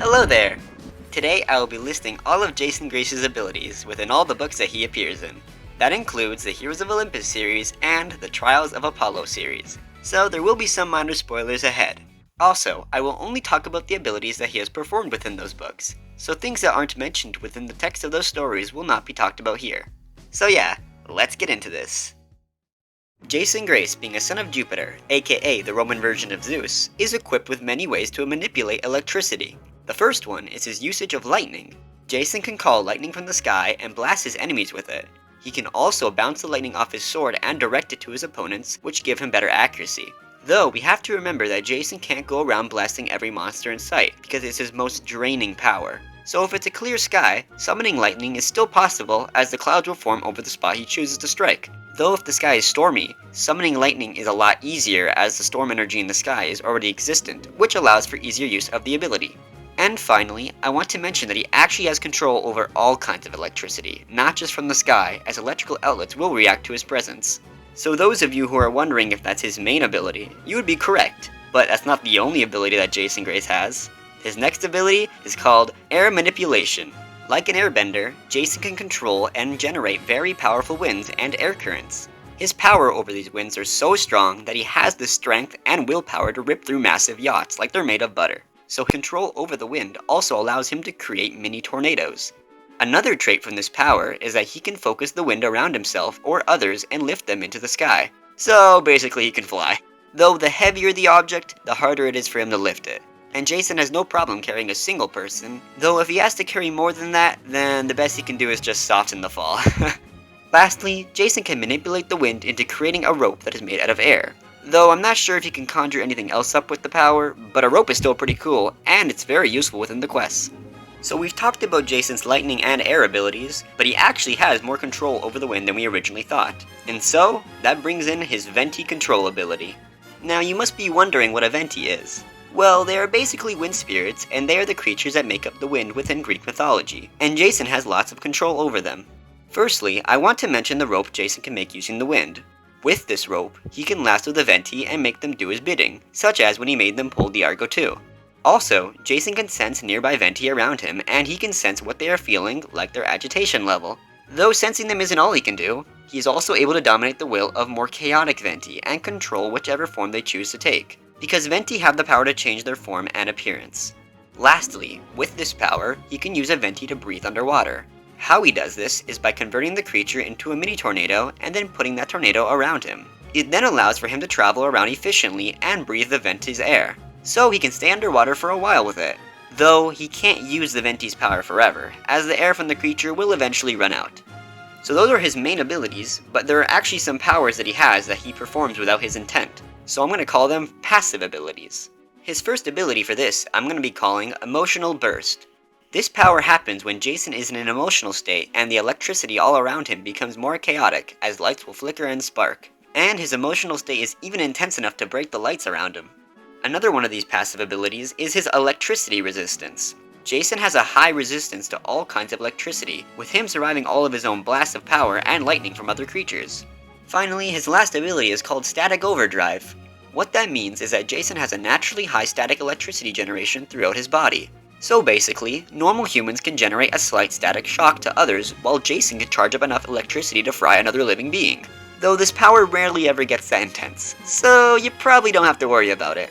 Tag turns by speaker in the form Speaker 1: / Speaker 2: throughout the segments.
Speaker 1: Hello there! Today I will be listing all of Jason Grace's abilities within all the books that he appears in. That includes the Heroes of Olympus series and the Trials of Apollo series, so there will be some minor spoilers ahead. Also, I will only talk about the abilities that he has performed within those books, so things that aren't mentioned within the text of those stories will not be talked about here. So yeah, let's get into this. Jason Grace, being a son of Jupiter, aka the Roman version of Zeus, is equipped with many ways to manipulate electricity. The first one is his usage of lightning. Jason can call lightning from the sky and blast his enemies with it. He can also bounce the lightning off his sword and direct it to his opponents, which give him better accuracy. Though, we have to remember that Jason can't go around blasting every monster in sight, because it's his most draining power. So if it's a clear sky, summoning lightning is still possible, as the clouds will form over the spot he chooses to strike. Though if the sky is stormy, summoning lightning is a lot easier as the storm energy in the sky is already existent, which allows for easier use of the ability. And finally, I want to mention that he actually has control over all kinds of electricity, not just from the sky, as electrical outlets will react to his presence. So those of you who are wondering if that's his main ability, you would be correct, but that's not the only ability that Jason Grace has. His next ability is called Air Manipulation. Like an airbender, Jason can control and generate very powerful winds and air currents. His power over these winds are so strong that he has the strength and willpower to rip through massive yachts like they're made of butter. So control over the wind also allows him to create mini tornadoes. Another trait from this power is that he can focus the wind around himself or others and lift them into the sky. So basically he can fly. Though the heavier the object, the harder it is for him to lift it. And Jason has no problem carrying a single person, though if he has to carry more than that, then the best he can do is just soften the fall. Lastly, Jason can manipulate the wind into creating a rope that is made out of air. Though I'm not sure if he can conjure anything else up with the power, but a rope is still pretty cool, and it's very useful within the quests. So we've talked about Jason's lightning and air abilities, but he actually has more control over the wind than we originally thought. And so, that brings in his Venti Control ability. Now you must be wondering what a Venti is. Well, they are basically wind spirits, and they are the creatures that make up the wind within Greek mythology, and Jason has lots of control over them. Firstly, I want to mention the rope Jason can make using the wind. With this rope, he can lasso the Venti and make them do his bidding, such as when he made them pull the Argo 2. Also, Jason can sense nearby Venti around him, and he can sense what they are feeling, like their agitation level. Though sensing them isn't all he can do, he is also able to dominate the will of more chaotic Venti and control whichever form they choose to take, because Venti have the power to change their form and appearance. Lastly, with this power, he can use a Venti to breathe underwater. How he does this is by converting the creature into a mini tornado and then putting that tornado around him. It then allows for him to travel around efficiently and breathe the Venti's air, so he can stay underwater for a while with it. Though he can't use the Venti's power forever, as the air from the creature will eventually run out. So those are his main abilities, but there are actually some powers that he has that he performs without his intent, so I'm going to call them passive abilities. His first ability for this I'm going to be calling Emotional Burst. This power happens when Jason is in an emotional state and the electricity all around him becomes more chaotic as lights will flicker and spark. And his emotional state is even intense enough to break the lights around him. Another one of these passive abilities is his electricity resistance. Jason has a high resistance to all kinds of electricity, with him surviving all of his own blasts of power and lightning from other creatures. Finally, his last ability is called Static Overdrive. What that means is that Jason has a naturally high static electricity generation throughout his body. So basically, normal humans can generate a slight static shock to others, while Jason can charge up enough electricity to fry another living being. Though this power rarely ever gets that intense, so you probably don't have to worry about it.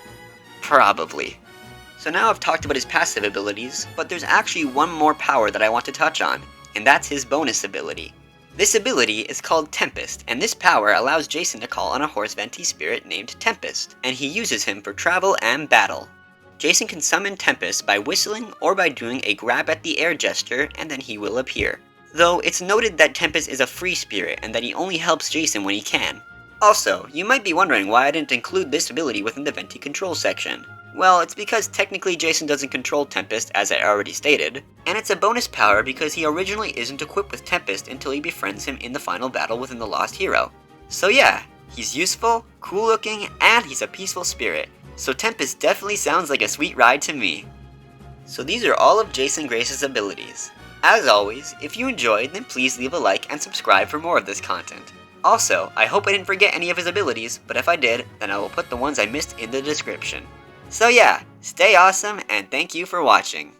Speaker 1: Probably. So now I've talked about his passive abilities, but there's actually one more power that I want to touch on, and that's his bonus ability. This ability is called Tempest, and this power allows Jason to call on a horse Venti spirit named Tempest, and he uses him for travel and battle. Jason can summon Tempest by whistling or by doing a grab at the air gesture, and then he will appear. Though it's noted that Tempest is a free spirit and that he only helps Jason when he can. Also, you might be wondering why I didn't include this ability within the Venti Control section. Well, it's because technically Jason doesn't control Tempest, as I already stated, and it's a bonus power because he originally isn't equipped with Tempest until he befriends him in the final battle within the Lost Hero. So yeah, he's useful, cool looking, and he's a peaceful spirit. So Tempest definitely sounds like a sweet ride to me. So these are all of Jason Grace's abilities. As always, if you enjoyed, then please leave a like and subscribe for more of this content. Also, I hope I didn't forget any of his abilities, but if I did, then I will put the ones I missed in the description. So yeah, stay awesome and thank you for watching.